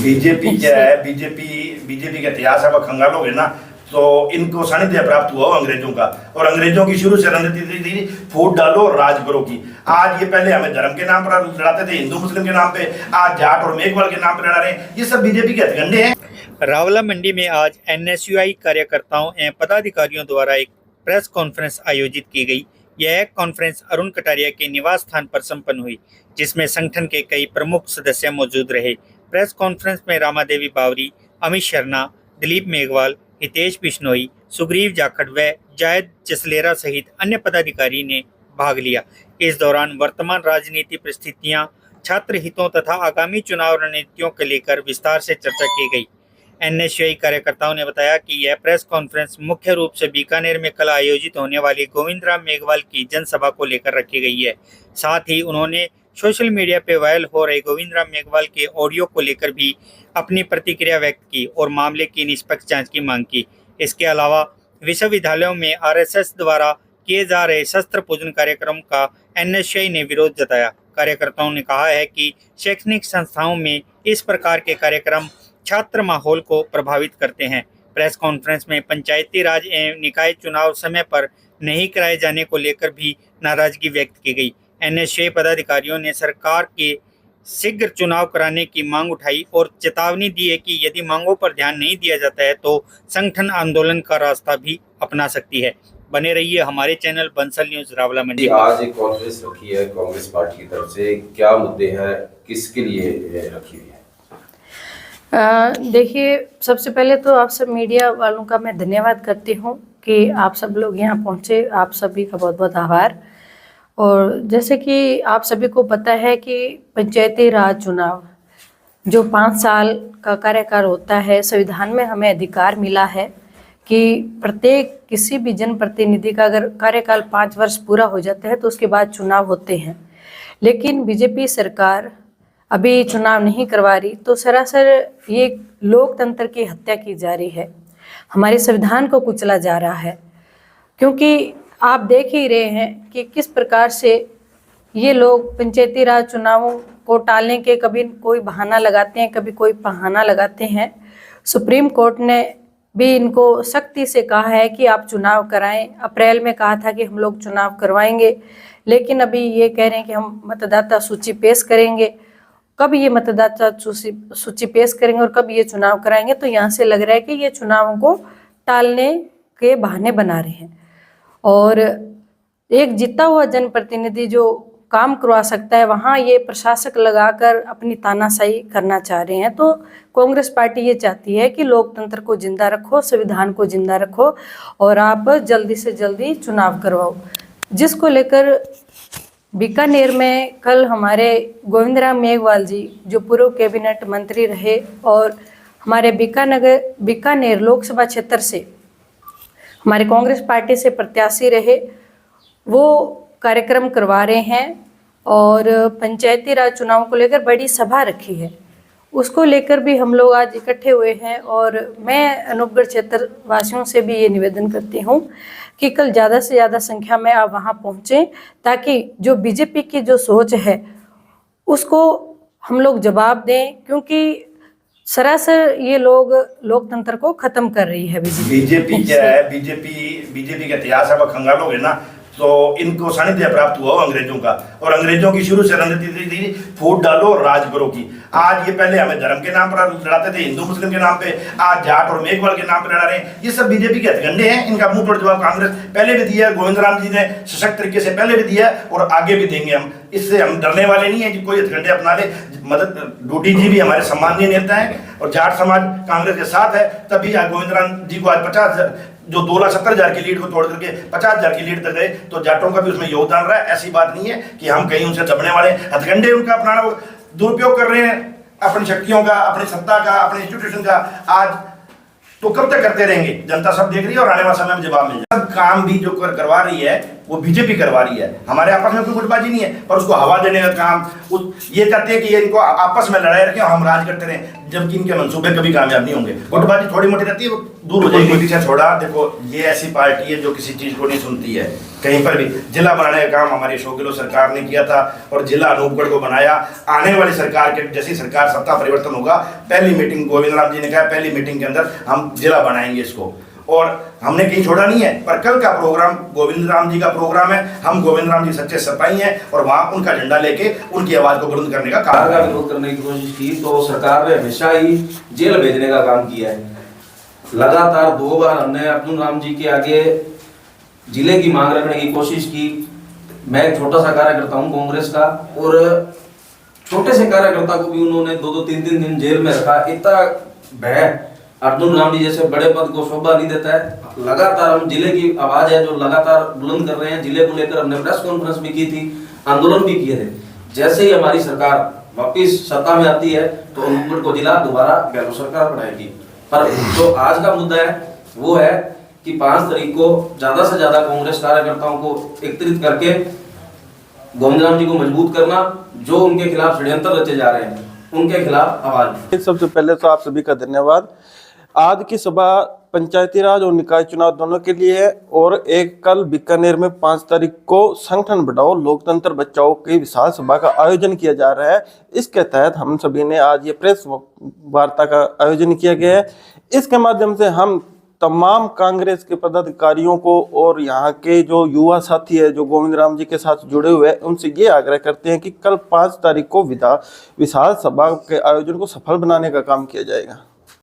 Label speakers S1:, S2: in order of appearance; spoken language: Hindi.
S1: बीजेपी क्या है, बीजेपी का इतिहास अब खंगालोगे ना तो इनको सानिध्य प्राप्त हुआ अंग्रेजों का, और अंग्रेजों की शुरू से रणनीति थी फूट डालो और राज करो की। आज ये पहले हमें धर्म के नाम पर लड़ाते थे, हिंदू मुस्लिम के नाम पे, आज जाट और मेघवाल के नाम पर लड़ा रहे हैं। ये सब बीजेपी के हथकंडे हैं।
S2: रावला मंडी में आज एनएसयूआई कार्यकर्ताओं एवं पदाधिकारियों द्वारा एक प्रेस कॉन्फ्रेंस आयोजित की गई। यह कॉन्फ्रेंस अरुण कटारिया के निवास स्थान पर संपन्न हुई, जिसमें संगठन के कई प्रमुख सदस्य मौजूद रहे। प्रेस कॉन्फ्रेंस में रामा देवी बावरी, अमित शर्मा, दिलीप मेघवाल, हितेश बिश्नोई, सुग्रीव जाखड़ व जायद जसलेरा सहित अन्य पदाधिकारी ने भाग लिया। इस दौरान वर्तमान राजनीति परिस्थितियां, छात्र हितों तथा आगामी चुनाव रणनीतियों को लेकर विस्तार से चर्चा की गई। एनएसयूआई कार्यकर्ताओं ने बताया कि यह प्रेस कॉन्फ्रेंस मुख्य रूप से बीकानेर में कल आयोजित होने वाली गोविंदराम मेघवाल की जनसभा को लेकर रखी गई है। साथ ही उन्होंने सोशल मीडिया पर वायरल हो रहे गोविंदराम मेघवाल के ऑडियो को लेकर भी अपनी प्रतिक्रिया व्यक्त की और मामले की निष्पक्ष जांच की मांग की। इसके अलावा विश्वविद्यालयों में आरएसएस द्वारा किए जा रहे शस्त्र पूजन कार्यक्रम का एनएसयूआई ने विरोध जताया। कार्यकर्ताओं ने कहा है कि शैक्षणिक संस्थाओं में इस प्रकार के कार्यक्रम छात्र माहौल को प्रभावित करते हैं। प्रेस कॉन्फ्रेंस में पंचायती राज एवं निकाय चुनाव समय पर नहीं कराए जाने को लेकर भी नाराजगी व्यक्त की गई। एनएसयूआई पदाधिकारियों ने सरकार के शीघ्र चुनाव कराने की मांग उठाई और चेतावनी दी है कि यदि मांगों पर ध्यान नहीं दिया जाता है तो संगठन आंदोलन का रास्ता भी अपना सकती है। बने रहिए हमारे चैनल बंसल न्यूज रावला मंडी।
S3: आज एक कॉन्फ्रेंस रखी है कांग्रेस पार्टी की तरफ से, क्या मुद्दे हैं, किसके लिए रखी हुई है?
S4: देखिए, सबसे पहले तो आप सब मीडिया वालों का मैं धन्यवाद करती हूँ कि आप सब लोग यहाँ पहुँचे। आप सभी का बहुत बहुत आभार। और जैसे कि आप सभी को पता है कि पंचायती राज चुनाव जो 5 साल का कार्यकाल होता है, संविधान में हमें अधिकार मिला है कि प्रत्येक किसी भी जनप्रतिनिधि का अगर कार्यकाल 5 वर्ष पूरा हो जाता है तो उसके बाद चुनाव होते हैं। लेकिन बीजेपी सरकार अभी चुनाव नहीं करवा रही, तो सरासर ये लोकतंत्र की हत्या की जा रही है, हमारे संविधान को कुचला जा रहा है। क्योंकि आप देख ही रहे हैं कि किस प्रकार से ये लोग पंचायती राज चुनावों को टालने के कभी कोई बहाना लगाते हैं, कभी कोई बहाना लगाते हैं। सुप्रीम कोर्ट ने भी इनको सख्ती से कहा है कि आप चुनाव कराएं। अप्रैल में कहा था कि हम लोग चुनाव करवाएंगे, लेकिन अभी ये कह रहे हैं कि हम मतदाता सूची पेश करेंगे। कब ये मतदाता सूची पेश करेंगे और कब ये चुनाव कराएंगे? तो यहाँ से लग रहा है कि ये चुनावों को टालने के बहाने बना रहे हैं। और एक जीता हुआ जनप्रतिनिधि जो काम करवा सकता है, वहाँ ये प्रशासक लगाकर अपनी तानाशाही करना चाह रहे हैं। तो कांग्रेस पार्टी ये चाहती है कि लोकतंत्र को जिंदा रखो, संविधान को जिंदा रखो और आप जल्दी से जल्दी चुनाव करवाओ। जिसको लेकर बीकानेर में कल हमारे गोविंदराम मेघवाल जी, जो पूर्व कैबिनेट मंत्री रहे और हमारे बीकानेर लोकसभा क्षेत्र से हमारे कांग्रेस पार्टी से प्रत्याशी रहे, वो कार्यक्रम करवा रहे हैं और पंचायती राज चुनाव को लेकर बड़ी सभा रखी है। उसको लेकर भी हम लोग आज इकट्ठे हुए हैं और मैं अनूपगढ़ क्षेत्र वासियों से भी ये निवेदन करती हूँ कि कल ज़्यादा से ज़्यादा संख्या में आप वहाँ पहुँचें, ताकि जो बीजेपी की जो सोच है उसको हम लोग जवाब दें। क्योंकि सरासर ये लोग लोकतंत्र को खत्म कर रही है
S1: बीजेपी क्या है, बीजेपी का इतिहास अब खंगालोगे ना तो इनको सानिध्य प्राप्त हुआ अंग्रेजों का, और अंग्रेजों की शुरू से रणनीति थी फूट डालो और राज करो की। आज ये पहले हमें धर्म के नाम पर लड़ाते थे, हिंदू मुस्लिम के नाम पे, आज जाट और मेघवाल के नाम पर लड़ा रहे हैं। ये सब बीजेपी के हथकंडे हैं। इनका मुंह तोड़ जवाब कांग्रेस पहले भी दिया है, गोविंदराम जी ने सशक्त तरीके से पहले भी दिया है और आगे भी देंगे। हम इससे हम डरने वाले नहीं है कि कोई हथकंडे अपना ले। मदद डूडी जी भी हमारे सम्मानीय नेता है और जाट समाज कांग्रेस के साथ है। तभी गोविंदराम जी को आज 50,000 जो 2,70,000 की लीड को तोड़ करके 50,000 की लीड तक गए, तो जाटों का भी उसमें योगदान रहा है। ऐसी बात नहीं है कि हम कहीं उनसे दबने वाले। हथकंडे उनका अपनाना दुरुपयोग कर रहे हैं अपनी शक्तियों का, अपनी सत्ता का, अपने इंस्टीट्यूशन का। आज तो कब तक करते रहेंगे? जनता सब देख रही है और आने वाले समय में जवाब मिल जाए। सब काम भी जो करवा रही है वो बीजेपी करवा रही है। हमारे आपस में कोई गुटबाजी नहीं है, पर उसको हवा देने का काम ये करते हैं कि ये इनको आपस में लड़ाई रखें और हम राज करते रहें, जबकि इनके मंसूबे कभी कामयाब नहीं होंगे। गुटबाजी थोड़ी मोटी रहती है, वो दूर हो जाएगी। पीछे छोड़ा, देखो ये ऐसी पार्टी है जो किसी चीज को नहीं सुनती है कहीं पर भी। जिला बनाने का काम हमारी अशोक गहलोत सरकार ने किया था और जिला अनूपगढ़ को बनाया। आने वाली सरकार के जैसी सरकार सत्ता परिवर्तन होगा, पहली मीटिंग गोविंद राम जी ने कहा पहली मीटिंग के अंदर हम जिला बनाएंगे इसको, और हमने कहीं छोड़ा नहीं है। पर कल का प्रोग्राम गोविंद राम जी का प्रोग्राम है, हम गोविंद राम जी सच्चे सिपाही हैं और वहां उनका झंडा लेके उनकी आवाज को बुलंद करने का काम
S3: का विरोध करने की कोशिश की तो सरकार ने हमेशा ही जेल भेजने का काम किया है। लगातार 2 बार हमने अर्जुन राम जी के आगे जिले की मांग रखने की कोशिश की। मैं एक छोटा सा कार्यकर्ता हूँ कांग्रेस का, और छोटे से कार्यकर्ता को भी उन्होंने 2-2, 3-3 दिन जेल में रखा। इतना भय अर्जुन राम जी जैसे बड़े पद को शोभा नहीं देता है। लगातार हम जिले की आवाज है जो लगातार बुलंद कर रहे हैं। जिले को लेकर हमने प्रेस कॉन्फ्रेंस भी की थी, आंदोलन भी किए थे। जैसे ही हमारी सरकार वापिस सत्ता में आती है तो अनूपगढ़ को जिला दोबारा गहलोत सरकार बनाएगी। पर जो आज का मुद्दा है वो है कि 5 तारीख को ज्यादा से ज्यादा कांग्रेस कार्यकर्ताओं को एकत्रित करके गोविंद राम जी को मजबूत करना, जो उनके खिलाफ षड्यंत्र रचे जा रहे हैं उनके खिलाफ आवाज।
S5: सबसे पहले तो आप सभी का धन्यवाद। आज की सभा पंचायती राज और निकाय चुनाव दोनों के लिए है, और एक कल बीकानेर में 5 तारीख को संगठन बढ़ाओ लोकतंत्र बचाओ की विशाल सभा का आयोजन किया जा रहा है। इसके तहत हम सभी ने आज ये प्रेस वार्ता का आयोजन किया गया है। इसके माध्यम से हम तमाम कांग्रेस के पदाधिकारियों को और यहाँ के जो युवा साथी है जो गोविंद राम जी के साथ जुड़े हुए हैं उनसे ये आग्रह करते हैं कि कल 5 तारीख को विशाल सभा के आयोजन को सफल बनाने का काम किया जाएगा।